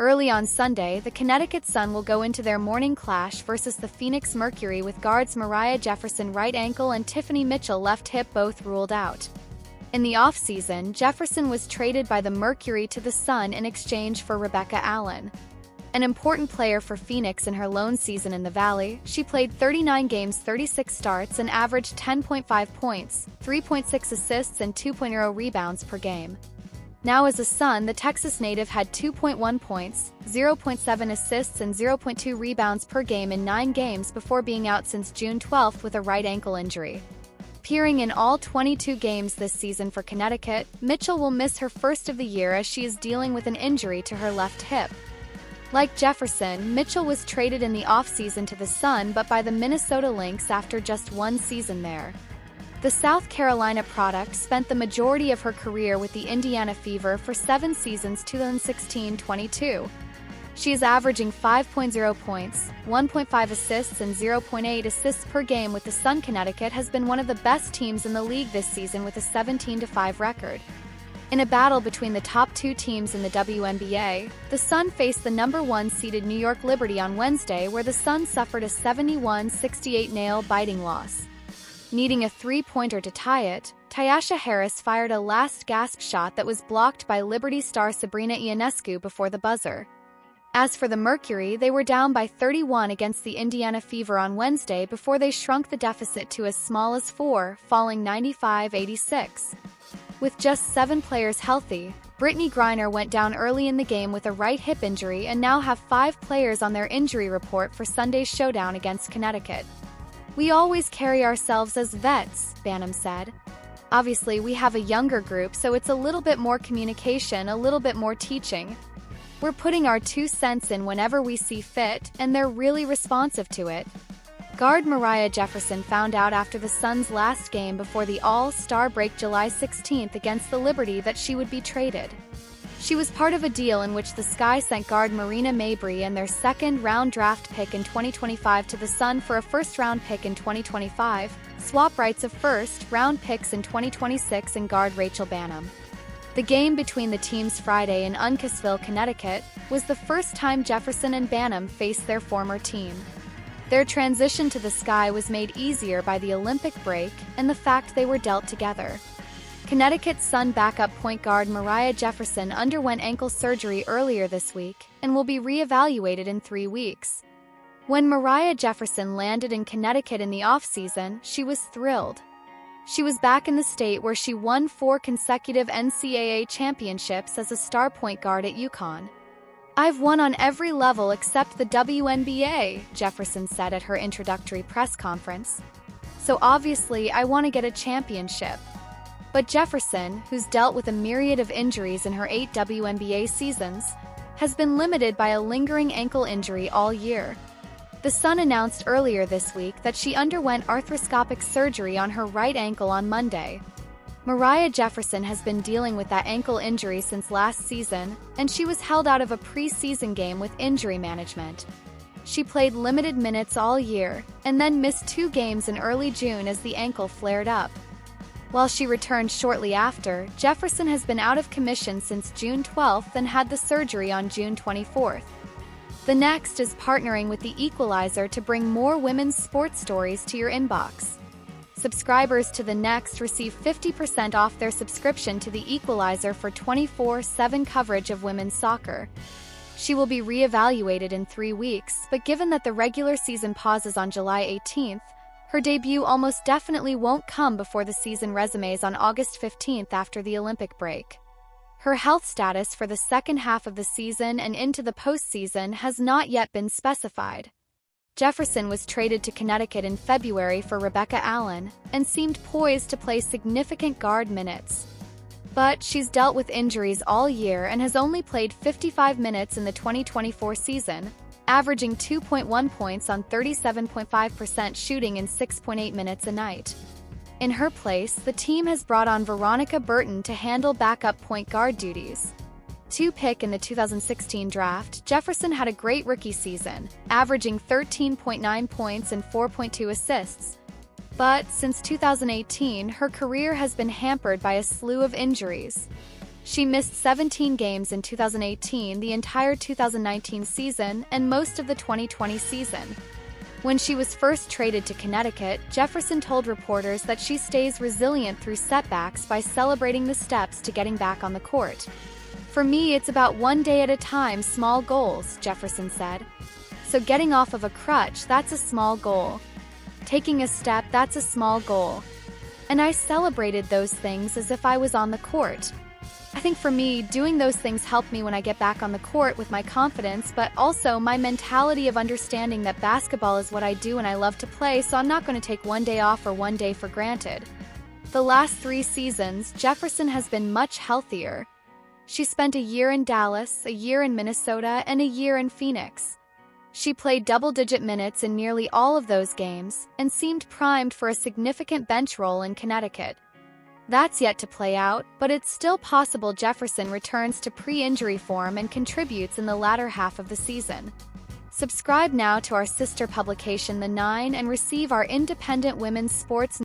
Early on Sunday, the Connecticut Sun will go into their morning clash versus the Phoenix Mercury with guards Moriah Jefferson right ankle and Tiffany Mitchell left hip both ruled out. In the offseason, Jefferson was traded by the Mercury to the Sun in exchange for Rebecca Allen. An important player for Phoenix in her lone season in the Valley, she played 39 games, 36 starts, and averaged 10.5 points, 3.6 assists, and 2.0 rebounds per game. Now as a Sun, the Texas native had 2.1 points, 0.7 assists, and 0.2 rebounds per game in 9 games before being out since June 12 with a right ankle injury. Appearing in all 22 games this season for Connecticut, Mitchell will miss her first of the year as she is dealing with an injury to her left hip. Like Jefferson, Mitchell was traded in the offseason to the Sun but by the Minnesota Lynx after just one season there. The South Carolina product spent the majority of her career with the Indiana Fever for 7 seasons 2016-22. She is averaging 5.0 points, 1.5 assists, and 0.8 assists per game with the Sun. Connecticut has been one of the best teams in the league this season with a 17-5 record. In a battle between the top 2 teams in the WNBA, the Sun faced the number 1 seeded New York Liberty on Wednesday, where the Sun suffered a 71-68 nail-biting loss. Needing a 3-pointer to tie it, Tyasha Harris fired a last-gasp shot that was blocked by Liberty star Sabrina Ionescu before the buzzer. As for the Mercury, they were down by 31 against the Indiana Fever on Wednesday before they shrunk the deficit to as small as 4, falling 95-86. With just 7 players healthy, Brittany Griner went down early in the game with a right hip injury and now have 5 players on their injury report for Sunday's showdown against Connecticut. "We always carry ourselves as vets," Banham said. "Obviously, we have a younger group, so it's a little bit more communication, a little bit more teaching. We're putting our 2 cents in whenever we see fit, and they're really responsive to it." Guard Moriah Jefferson found out after the Sun's last game before the All-Star break July 16 against the Liberty that she would be traded. She was part of a deal in which the Sky sent guard Marina Mabrey and their second-round draft pick in 2025 to the Sun for a first-round pick in 2025, swap rights of first-round picks in 2026, and guard Rachel Banham. The game between the teams Friday in Uncasville, Connecticut, was the first time Jefferson and Banham faced their former team. Their transition to the Sky was made easier by the Olympic break and the fact they were dealt together. Connecticut Sun backup point guard Moriah Jefferson underwent ankle surgery earlier this week and will be re-evaluated in 3 weeks. When Moriah Jefferson landed in Connecticut in the offseason, she was thrilled. She was back in the state where she won 4 consecutive NCAA championships as a star point guard at UConn. "I've won on every level except the WNBA," Jefferson said at her introductory press conference. "So obviously I want to get a championship." But Jefferson, who's dealt with a myriad of injuries in her 8 WNBA seasons, has been limited by a lingering ankle injury all year. The Sun announced earlier this week that she underwent arthroscopic surgery on her right ankle on Monday. Moriah Jefferson has been dealing with that ankle injury since last season, and she was held out of a preseason game with injury management. She played limited minutes all year, and then missed 2 games in early June as the ankle flared up. While she returned shortly after, Jefferson has been out of commission since June 12 and had the surgery on June 24. The Next is partnering with The Equalizer to bring more women's sports stories to your inbox. Subscribers to The Next receive 50% off their subscription to The Equalizer for 24/7 coverage of women's soccer. She will be re-evaluated in 3 weeks, but given that the regular season pauses on July 18, her debut almost definitely won't come before the season resumes on August 15 after the Olympic break. Her health status for the second half of the season and into the postseason has not yet been specified. Jefferson was traded to Connecticut in February for Rebecca Allen and seemed poised to play significant guard minutes. But she's dealt with injuries all year and has only played 55 minutes in the 2024 season, averaging 2.1 points on 37.5% shooting in 6.8 minutes a night. In her place, the team has brought on Veronica Burton to handle backup point guard duties. 2 pick in the 2016 draft, Jefferson had a great rookie season, averaging 13.9 points and 4.2 assists. But since 2018, her career has been hampered by a slew of injuries. She missed 17 games in 2018, the entire 2019 season, and most of the 2020 season. When she was first traded to Connecticut, Jefferson told reporters that she stays resilient through setbacks by celebrating the steps to getting back on the court. "For me, it's about one day at a time, small goals," Jefferson said. "So getting off of a crutch, that's a small goal. Taking a step, that's a small goal. And I celebrated those things as if I was on the court. I think for me, doing those things help me when I get back on the court with my confidence, but also my mentality of understanding that basketball is what I do and I love to play, so I'm not going to take one day off or one day for granted." The last 3 seasons, Jefferson has been much healthier. She spent a year in Dallas, a year in Minnesota, and a year in Phoenix. She played double-digit minutes in nearly all of those games and seemed primed for a significant bench role in Connecticut. That's yet to play out, but it's still possible Jefferson returns to pre-injury form and contributes in the latter half of the season. Subscribe now to our sister publication The 9 and receive our independent women's sports